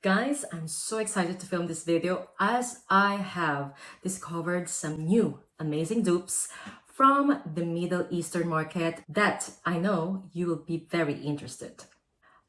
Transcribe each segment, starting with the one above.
Guys, I'm so excited to film this video as I have discovered some new amazing dupes from the Middle Eastern market that I know you will be very interested.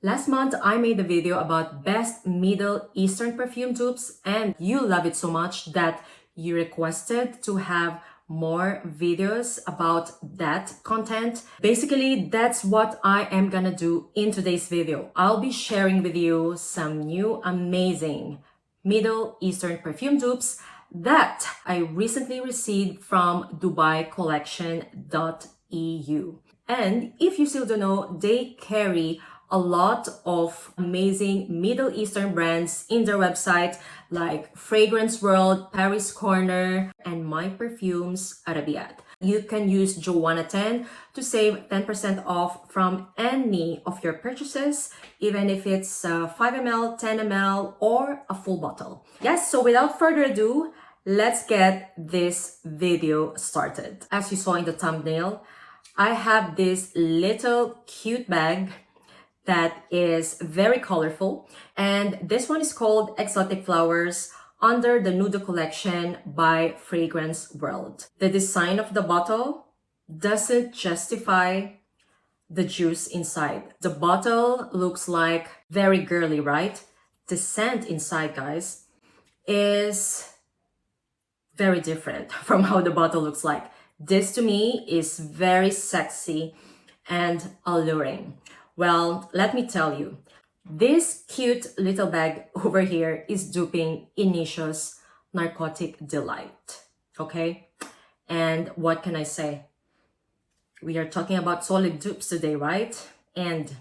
Last month, I made a video about best Middle Eastern perfume dupes and you love it so much that you requested to have more videos about that content. Basically, that's what I am gonna do in today's video. I'll be sharing with you some new amazing Middle Eastern perfume dupes that I recently received from DubaiCollection.eu. And if you still don't know, they carry a lot of amazing Middle Eastern brands in their website like Fragrance World, Paris Corner, and My Perfumes Arabian. You can use Joanna 10 to save 10% off from any of your purchases, even if it's 5 ml, 10 ml, or a full bottle. Yes, so without further ado, let's get this video started. As you saw in the thumbnail, I have this little cute bag that is very colorful, and this one is called Exotic Flowers under the Nudo collection by Fragrance World. The design of the bottle doesn't justify the juice inside. The bottle looks like very girly, right? The scent inside, guys, is very different from how the bottle looks like. This to me is very sexy and alluring. Well, let me tell you, this cute little bag over here is duping Initio's Narcotic Delight, okay? And what can I say? We are talking about solid dupes today, right? And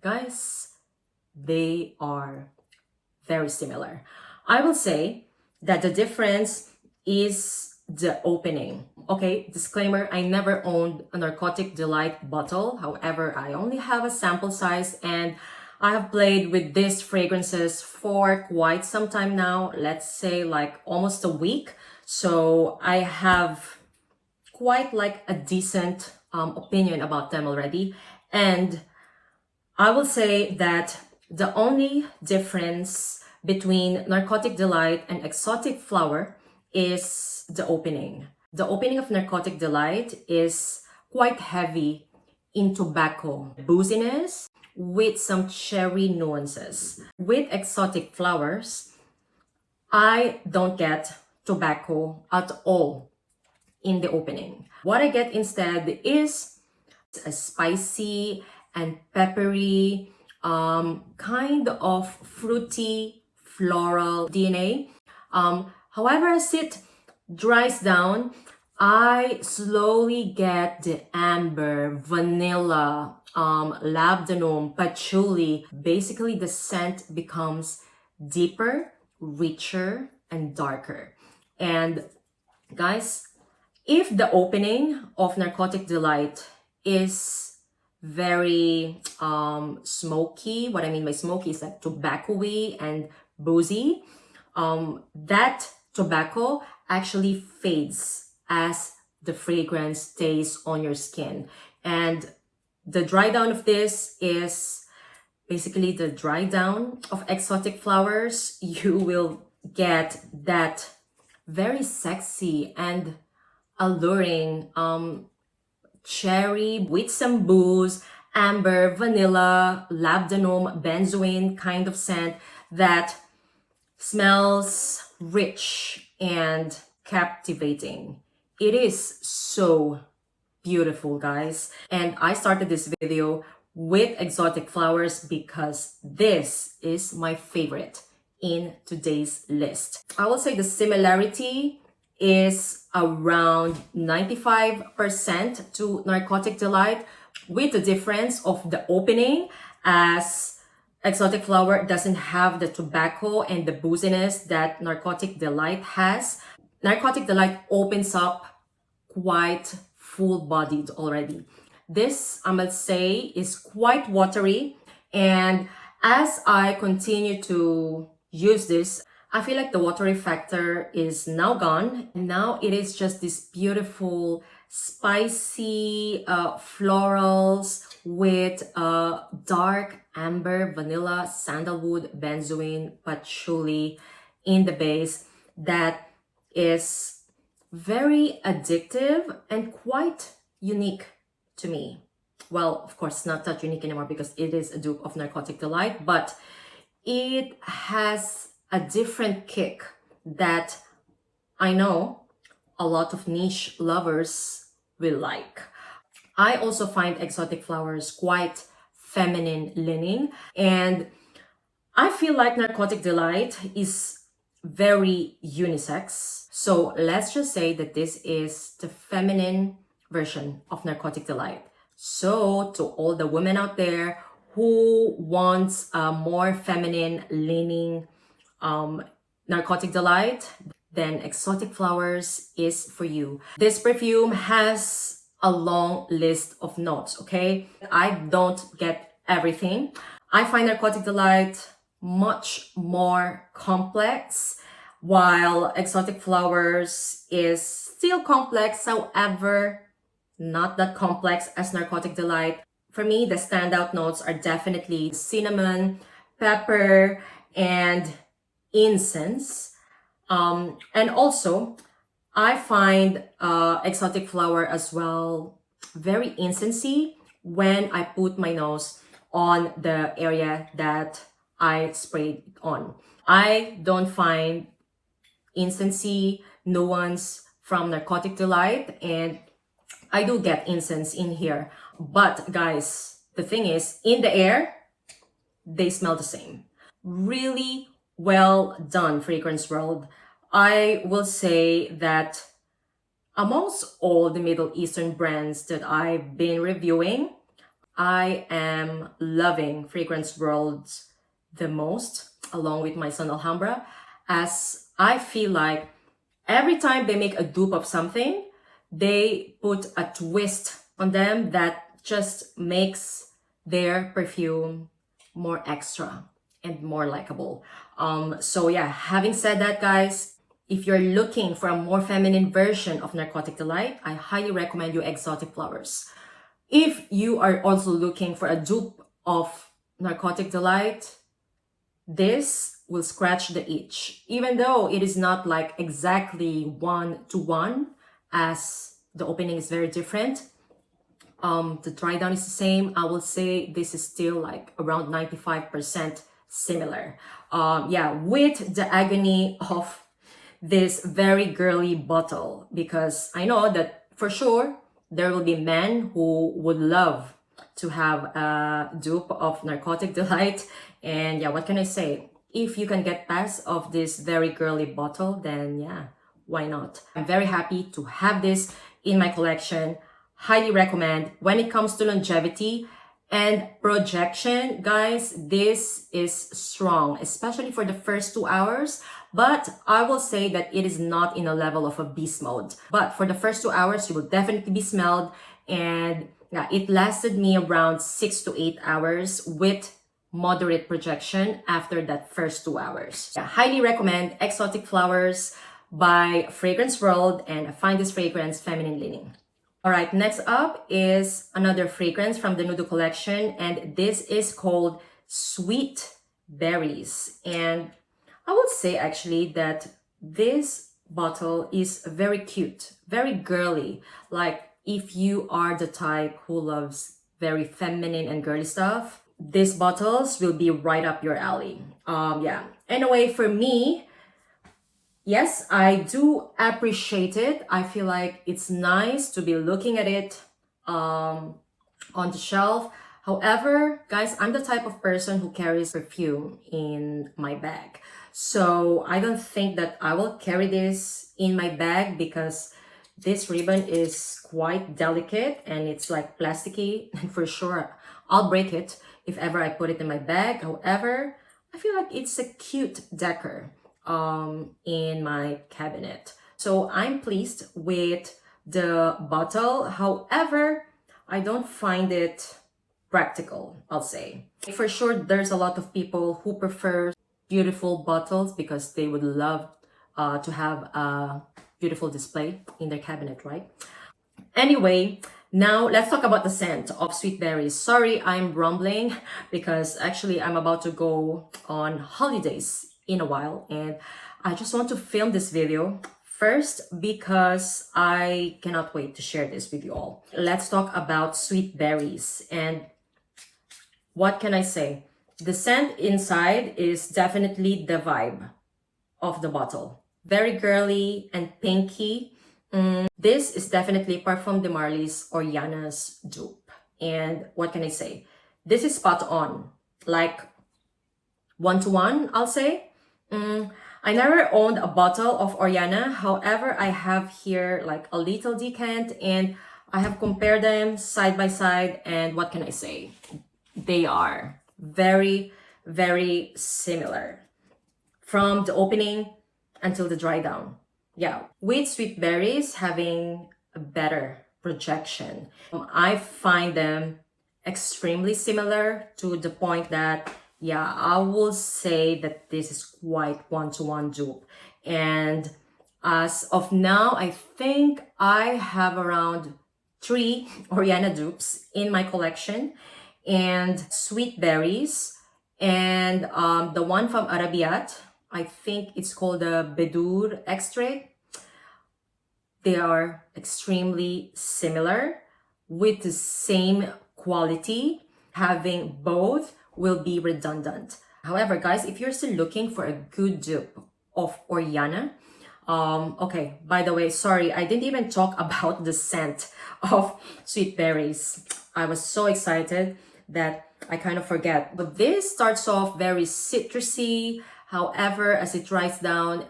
guys, they are very similar. I will say that the difference is the opening. Okay, disclaimer, I never owned a Narcotic Delight bottle. However, I only have a sample size and I have played with these fragrances for quite some time now. Let's say like almost a week. So I have quite like a decent opinion about them already. And I will say that the only difference between Narcotic Delight and Exotic Flower is the opening. The opening of Narcotic Delight is quite heavy in tobacco booziness with some cherry nuances. With Exotic Flowers, I don't get tobacco at all in the opening. What I get instead is a spicy and peppery, kind of fruity, floral DNA. However, as it dries down, I slowly get the amber, vanilla, labdanum, patchouli. Basically, the scent becomes deeper, richer, and darker. And guys, if the opening of Narcotic Delight is very smoky, what I mean by smoky is like tobacco-y and boozy, that tobacco actually fades as the fragrance stays on your skin. And the dry down of this is basically the dry down of Exotic Flowers. You will get that very sexy and alluring cherry with some booze, amber, vanilla, labdanum, benzoin kind of scent that smells rich and captivating. It is so beautiful, guys. And I started this video with Exotic Flowers because this is my favorite in today's list. I will say the similarity is around 95% to Narcotic Delight, with the difference of the opening, as Exotic Flower doesn't have the tobacco and the booziness that Narcotic Delight has. Narcotic Delight opens up quite full-bodied already. This, I must say, is quite watery. And as I continue to use this, I feel like the watery factor is now gone. Now it is just this beautiful, spicy florals with dark amber, vanilla, sandalwood, benzoin, patchouli in the base that is very addictive and quite unique to me. Well, of course, not that unique anymore because it is a dupe of Narcotic Delight, but it has a different kick that I know a lot of niche lovers will like. I also find exotic flowers quite feminine leaning, and I feel like Narcotic Delight is very unisex. So let's just say that this is the feminine version of Narcotic Delight. So to all the women out there who wants a more feminine leaning Narcotic Delight, then Exotic Flowers is for you. This perfume has a long list of notes, okay? I don't get everything. I find Narcotic Delight much more complex, while Exotic Flowers is still complex, however, not that complex as Narcotic Delight. For me, the standout notes are definitely cinnamon, pepper, and incense. And also, I find Exotic Flower as well very incensey when I put my nose on the area that I sprayed on. I don't find incensey nuance from Narcotic Delight, and I do get incense in here. But guys, the thing is, in the air, they smell the same. Really well done, Fragrance World. I will say that amongst all the Middle Eastern brands that I've been reviewing, I am loving Fragrance World the most, along with my son Alhambra, as I feel like every time they make a dupe of something, they put a twist on them that just makes their perfume more extra and more likable. So yeah, having said that, guys, if you're looking for a more feminine version of Narcotic Delight, I highly recommend you Exotic Flowers. If you are also looking for a dupe of Narcotic Delight, this will scratch the itch, even though it is not like exactly 1-to-1, as the opening is very different. The dry down is the same. I will say this is still like around 95% similar. Yeah, with the agony of this very girly bottle, because I know that for sure there will be men who would love to have a dupe of Narcotic Delight. And yeah, what can I say? If you can get past of this very girly bottle, then yeah, why not? I'm very happy to have this in my collection. Highly recommend. When it comes to longevity and projection, guys, this is strong, especially for the first 2 hours. But I will say that it is not in a level of a beast mode. But for the first 2 hours, you will definitely be smelled. And yeah, it lasted me around 6 to 8 hours with moderate projection after that first 2 hours. Yeah, highly recommend Exotic Flowers by Fragrance World, and I find this fragrance feminine leaning. All right, next up is another fragrance from the Nudo collection, and this is called Sweet Berries. And I would say actually that this bottle is very cute, very girly. Like if you are the type who loves very feminine and girly stuff, these bottles will be right up your alley. Yeah. Anyway, for me, yes, I do appreciate it. I feel like it's nice to be looking at it on the shelf. However, guys, I'm the type of person who carries perfume in my bag. So I don't think that I will carry this in my bag because this ribbon is quite delicate and it's like plasticky, and for sure I'll break it if ever I put it in my bag. However, I feel like it's a cute decor in my cabinet. So I'm pleased with the bottle. However, I don't find it practical, I'll say. For sure, there's a lot of people who prefer beautiful bottles because they would love to have a beautiful display in their cabinet, right? Anyway, now let's talk about the scent of sweet berries. Sorry, I'm rumbling because actually I'm about to go on holidays in a while and I just want to film this video first because I cannot wait to share this with you all. Let's talk about sweet berries, and what can I say? The scent inside is definitely the vibe of the bottle. Very girly and pinky. This is definitely Parfum de Marly's Oriana's dupe. And what can I say? This is spot on. Like 1-to-1, I'll say. I never owned a bottle of Oriana. However, I have here like a little decant and I have compared them side by side. And what can I say? They are very, very similar from the opening until the dry down. Yeah, with sweet berries having a better projection. I find them extremely similar to the point that, yeah, I will say that this is quite 1-to-1 dupe. And as of now, I think I have around 3 Oriana dupes in my collection, and sweet berries, and the one from Arabiat, I think it's called the Bedour extract. They are extremely similar with the same quality. Having both will be redundant. However, guys, if you're still looking for a good dupe of Oriana, okay, by the way, sorry, I didn't even talk about the scent of sweet berries. I was so excited that I kind of forget. But this starts off very citrusy. However, as it dries down,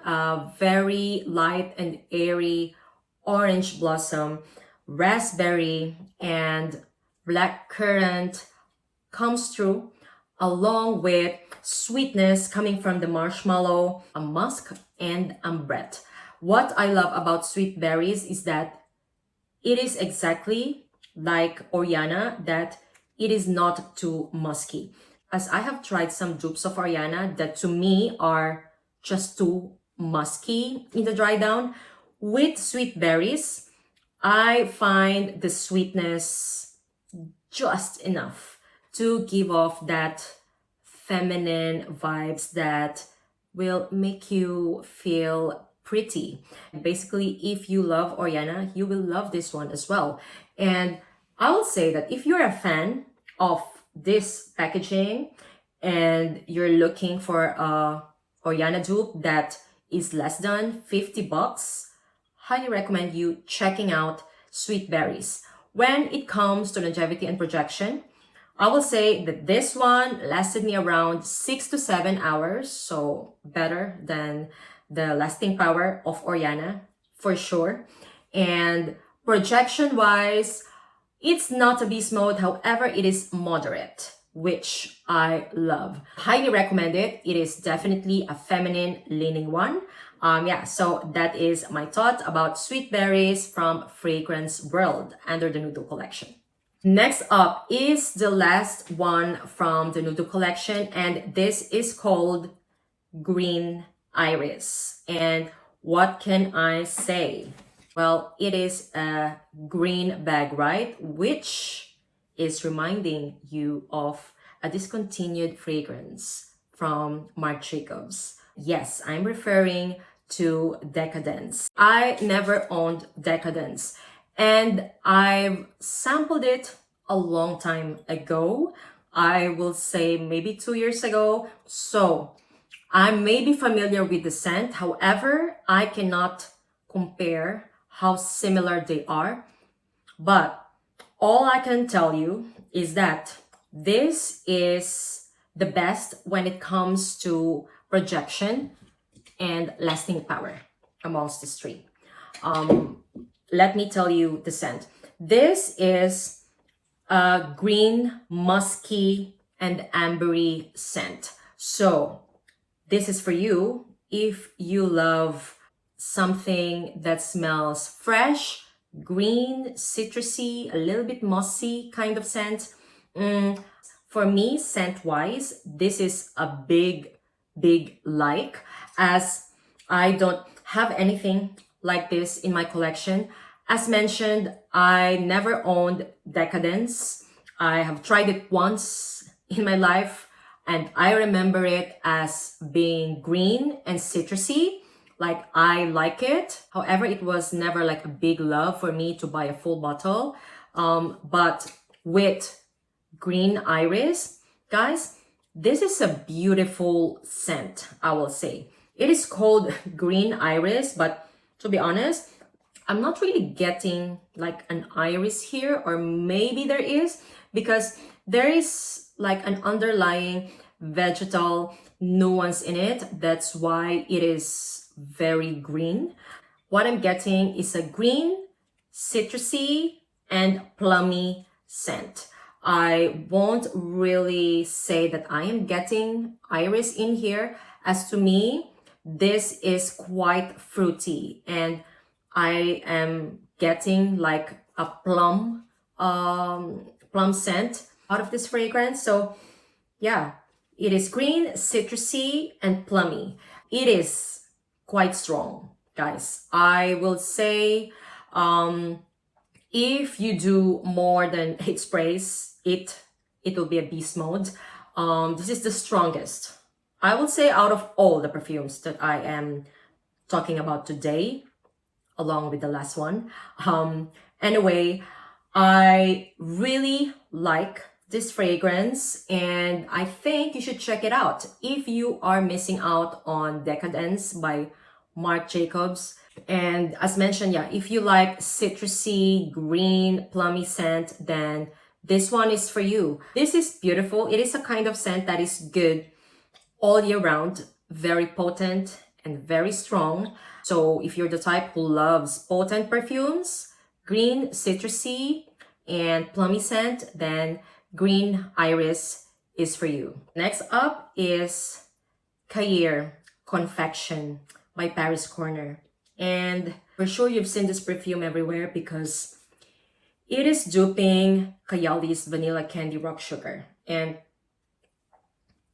very light and airy orange blossom, raspberry, and black currant comes through, along with sweetness coming from the marshmallow, a musk, and ambrette. What I love about sweet berries is that it is exactly like Oriana, that it is not too musky. As I have tried some dupes of Oriana that to me are just too musky in the dry down. With sweet berries, I find the sweetness just enough to give off that feminine vibes that will make you feel pretty. Basically, if you love Oriana, you will love this one as well. And I will say that if you're a fan of this packaging and you're looking for a Oriana dupe that is less than 50 bucks, highly recommend you checking out sweet berries. When it comes to longevity and projection, I will say that this one lasted me around 6 to 7 hours, so better than the lasting power of Oriana for sure. And projection wise, it's not a beast mode, however, it is moderate, which I love. Highly recommend it. It is definitely a feminine leaning one. Yeah, so that is my thought about sweet berries from Fragrance World under the Nudo collection. Next up is the last one from the Nudo collection, and this is called Green Iris. And what can I say? Well, it is a green bag, right? Which is reminding you of a discontinued fragrance from Marc Jacobs. Yes, I'm referring to Decadence. I never owned Decadence and I've sampled it a long time ago. I will say maybe 2 years ago. So I may be familiar with the scent. However, I cannot compare how similar they are. But all I can tell you is that this is the best when it comes to projection and lasting power amongst these three. Let me tell you the scent. This is a green, musky, and ambery scent. So this is for you if you love something that smells fresh, green, citrusy, a little bit mossy kind of scent. For me, scent-wise, this is a big like, as I don't have anything like this in my collection. As mentioned, I never owned Decadence. I have tried it once in my life, and I remember it as being green and citrusy. Like, I like it. However, it was never like a big love for me to buy a full bottle. But with green iris, guys, this is a beautiful scent, I will say. It is called green iris, but to be honest, I'm not really getting like an iris here, or maybe there is, because there is like an underlying vegetal nuance in it. That's why it is very green. What I'm getting is a green, citrusy, and plummy scent. I won't really say that I am getting iris in here. As to me, this is quite fruity, and I am getting like a plum scent out of this fragrance. So yeah, it is green, citrusy, and plummy. It is quite strong, guys. I will say, if you do more than 8 sprays, it will be a beast mode. This is the strongest, I will say, out of all the perfumes that I am talking about today, along with the last one. Anyway, I really like this fragrance, and I think you should check it out if you are missing out on Decadence by Marc Jacobs. And as mentioned, yeah, if you like citrusy, green, plummy scent, then this one is for you. This is beautiful. It is a kind of scent that is good all year round, very potent and very strong. So if you're the type who loves potent perfumes, green, citrusy, and plummy scent, then green iris is for you. Next up is Khair Confection by Paris Corner. And for sure you've seen this perfume everywhere because it is duping Kayali's Vanilla Candy Rock Sugar. And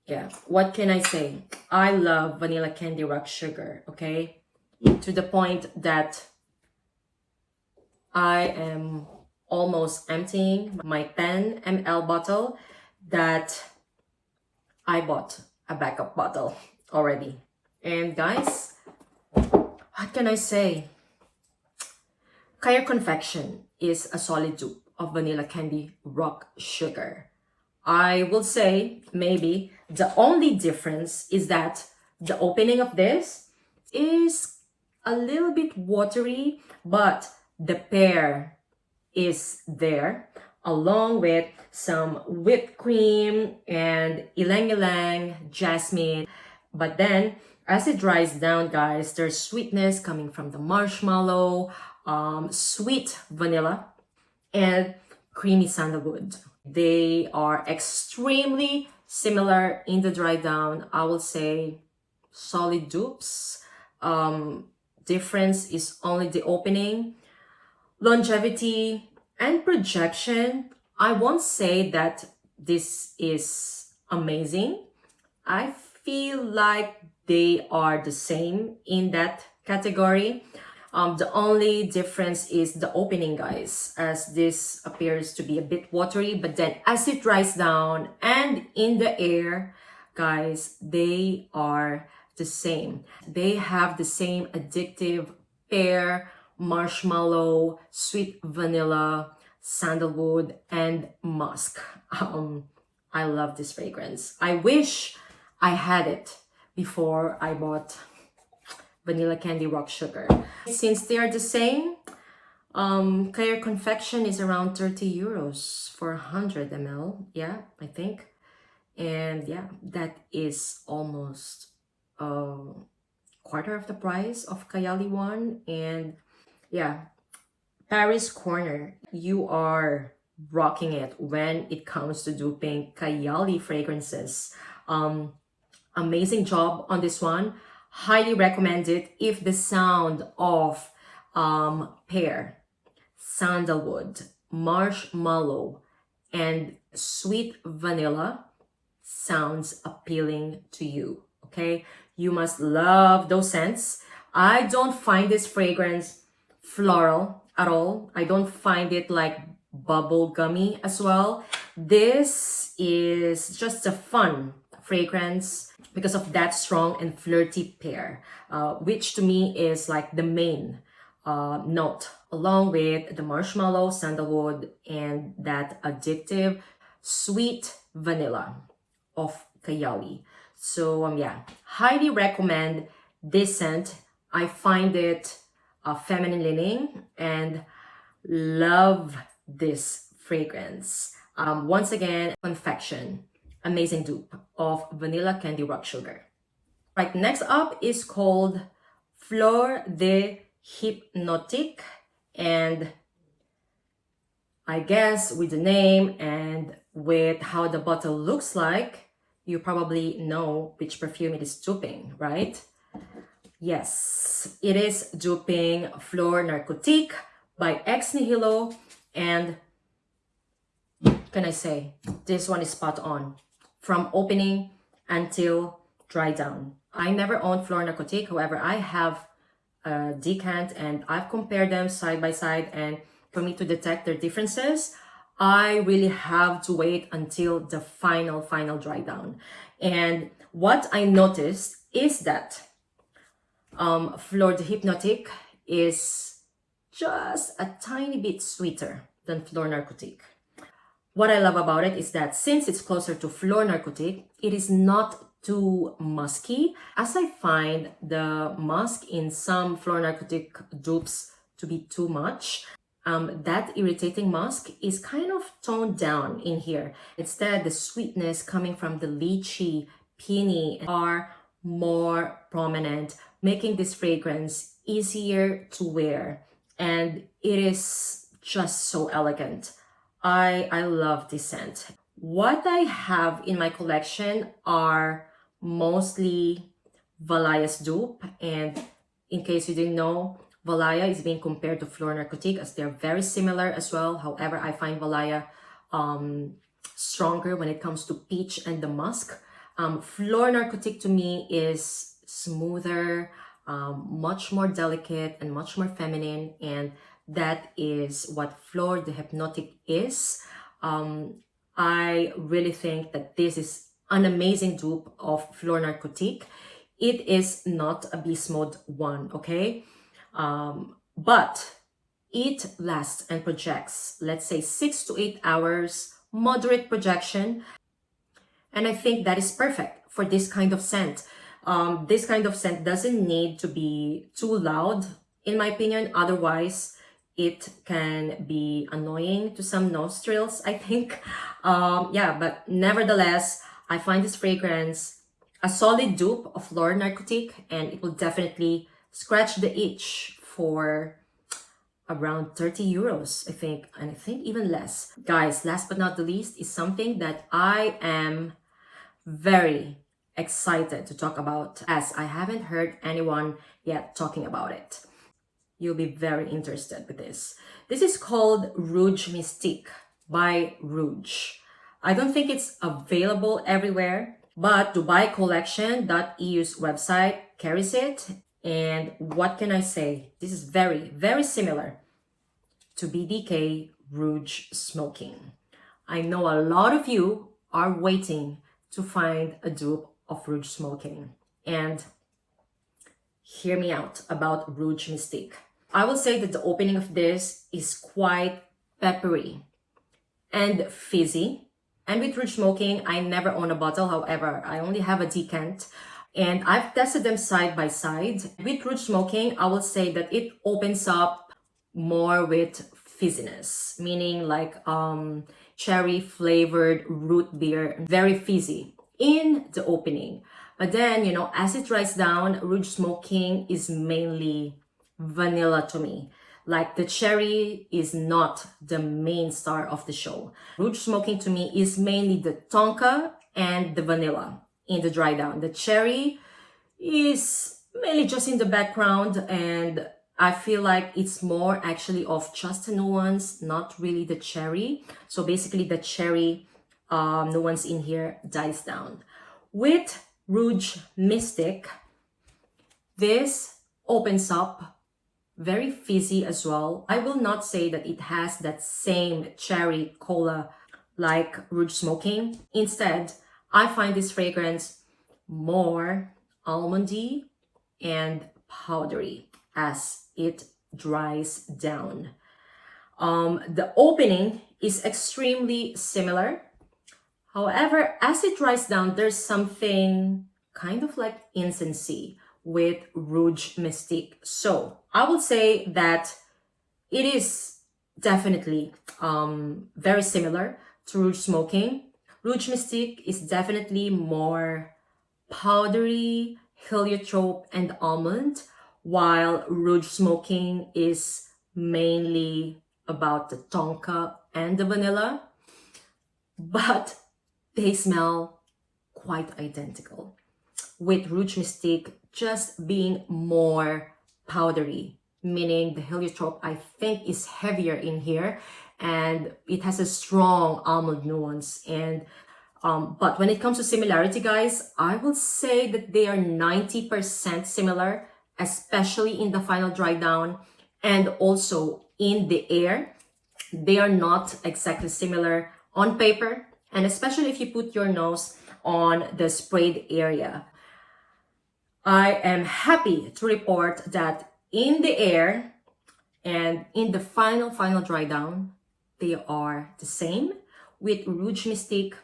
yeah, what can I say? I love Vanilla Candy Rock Sugar, okay? To the point that I am almost emptying my 10 ml bottle that I bought a backup bottle already. And guys, what can I say? Khair Confection is a solid dupe of Vanilla Candy Rock Sugar. I will say maybe the only difference is that the opening of this is a little bit watery, but the pear is there, along with some whipped cream and ylang ylang, jasmine. But then as it dries down, guys, there's sweetness coming from the marshmallow, sweet vanilla, and creamy sandalwood. They are extremely similar in the dry down. I will say solid dupes. Difference is only the opening. Longevity and projection, I won't say that this is amazing. I feel like they are the same in that category. The only difference is the opening, guys, as this appears to be a bit watery, but then as it dries down and in the air, guys, they are the same. They have the same addictive pear, marshmallow, sweet vanilla, sandalwood, and musk. I love this fragrance. I wish I had it before I bought Vanilla Candy Rock Sugar. Since they are the same, Khair Confection is around 30 euros for 100 ml. Yeah, I think. And yeah, that is almost quarter of the price of Kayali one. And yeah, Paris Corner, you are rocking it when it comes to duping Kayali fragrances. Amazing job on this one. Highly recommend it if the sound of pear, sandalwood, marshmallow, and sweet vanilla sounds appealing to you, okay? You must love those scents. I don't find this fragrance floral at all. I don't find it like bubble gummy as well. This is just a fun fragrance because of that strong and flirty pear, which to me is like the main note, along with the marshmallow, sandalwood, and that addictive sweet vanilla of Kayali. So yeah, highly recommend this scent. I find it feminine leaning and love this fragrance. Once again, Confection, amazing dupe of vanilla candy rock sugar. Right, next up is called Fleur de Hypnotic, and I guess with the name and with how the bottle looks like, you probably know which perfume it is duping, right? Yes, it is duping Fleur Narcotic by ex Nihilo, and can I say, this one is spot on from opening until dry down. I never owned Fleur Narcotic, however, I have a decant and I've compared them side by side, and for me to detect their differences, I really have to wait until the final dry down. And what I noticed is that Fleur de Hypnotic is just a tiny bit sweeter than Fleur Narcotic. What I love about it is that since it's closer to Fleur Narcotic, it is not too musky, as I find the musk in some Fleur Narcotic dupes to be too much. That irritating musk is kind of toned down in here. Instead, the sweetness coming from the lychee, peony are more prominent, making this fragrance easier to wear, and it is just so elegant. I love this scent. What I have in my collection are mostly Valaya's dupe, and in case you didn't know, Valaya is being compared to Fleur Narcotic as they're very similar as well. However, I find Valaya stronger when it comes to peach and the musk. Fleur Narcotic to me is smoother, much more delicate and much more feminine, and that is what Fleur de Hypnotic is. I really think that this is an amazing dupe of Fleur Narcotic. It is not a beast mode one, okay? But it lasts and projects, let's say 6 to 8 hours, moderate projection. And I think that is perfect for this kind of scent. This kind of scent doesn't need to be too loud, in my opinion. Otherwise, it can be annoying to some nostrils, I think. Yeah, but nevertheless, I find this fragrance a solid dupe of Fleur Narcotic, and it will definitely scratch the itch for around 30 euros, I think, and I think even less. Guys, last but not the least is something that I am very excited to talk about, as I haven't heard anyone yet talking about it. You'll be very interested with this. This is called Rouge Mystique by Rouge. I don't think it's available everywhere, but DubaiCollection.eu's website carries it. And what can I say? This is very, very similar to BDK Rouge Smoking. I know a lot of you are waiting to find a dupe of Rouge Smoking. And hear me out about Rouge Mystique. I will say that the opening of this is quite peppery and fizzy. And with Rouge Smoking, I never own a bottle. However, I only have a decant. And I've tested them side by side. With Rouge Smoking, I will say that it opens up more with fizziness, meaning like cherry flavored root beer, very fizzy in the opening. But then, you know, as it dries down, Rouge Smoking is mainly vanilla to me. Like the cherry is not the main star of the show. Rouge Smoking to me is mainly the tonka and the vanilla in the dry down. The cherry is mainly just in the background, and I feel like it's more actually of just a nuance, not really the cherry. So basically the cherry nuance in here dies down. With Rouge Mystique, this opens up very fizzy as well. I will not say that it has that same cherry cola like Rouge Smoking. Instead, I find this fragrance more almondy and powdery as it dries down. The opening is extremely similar. However, as it dries down, there's something kind of like incensey with Rouge Mystique. So I would say that it is definitely very similar to Rouge Smoking. Rouge Mystique is definitely more powdery, heliotrope, and almond, while Rouge Smoking is mainly about the tonka and the vanilla, but they smell quite identical, with Rouge Mystique just being more powdery, meaning the heliotrope I think is heavier in here and it has a strong almond nuance. And but when it comes to similarity, guys, I will say that they are 90% similar, especially in the final dry down and also in the air. They are not exactly similar on paper, and especially if you put your nose on the sprayed area. I am happy to report that in the air and in the final dry down, they are the same, with Rouge Mystique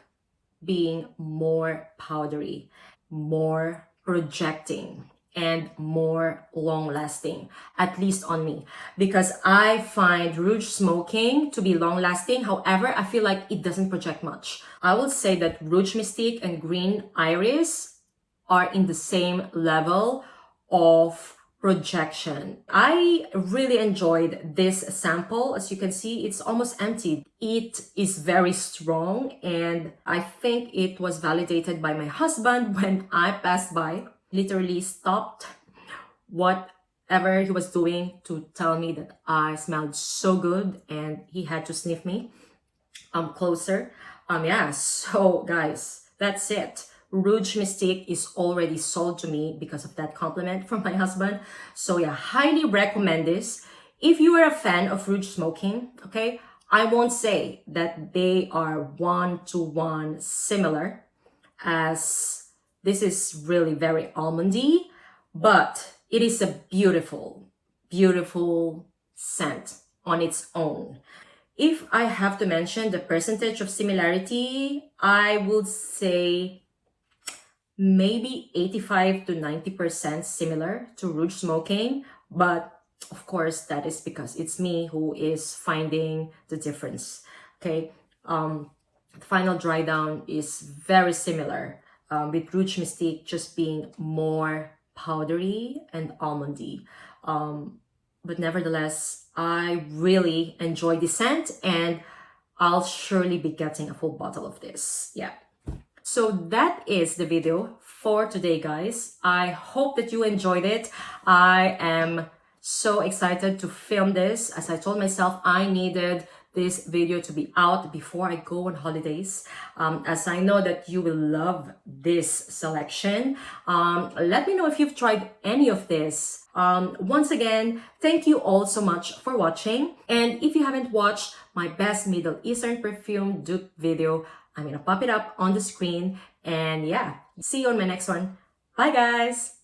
being more powdery, more projecting, and more long lasting, at least on me, because I find Rouge Smoking to be long lasting. However, I feel like it doesn't project much. I will say that Rouge Mystique and Green Iris are in the same level of projection. I really enjoyed this sample. As you can see, it's almost empty. It is very strong, and I think it was validated by my husband when I passed by. Literally stopped whatever he was doing to tell me that I smelled so good, and he had to sniff me closer. Yeah, so guys, that's it. Rouge Mystique is already sold to me because of that compliment from my husband. So yeah, highly recommend this. If you are a fan of Rouge Smoking, okay, I won't say that they are one-to-one similar, as this is really very almondy, but it is a beautiful, beautiful scent on its own. If I have to mention the percentage of similarity, I would say maybe 85 to 90% similar to Rouge Smoking, but of course that is because it's me who is finding the difference. Okay, the final dry down is very similar, with Rouge Mystique just being more powdery and almondy. But nevertheless, I really enjoy the scent, and I'll surely be getting a full bottle of this. Yeah. So that is the video for today, guys. I hope that you enjoyed it. I am so excited to film this. As I told myself, I needed this video to be out before I go on holidays, as I know that you will love this selection. Let me know if you've tried any of this. Once again, thank you all so much for watching. And if you haven't watched my best Middle Eastern perfume dupe video, I'm gonna pop it up on the screen. And yeah, see you on my next one. Bye, guys.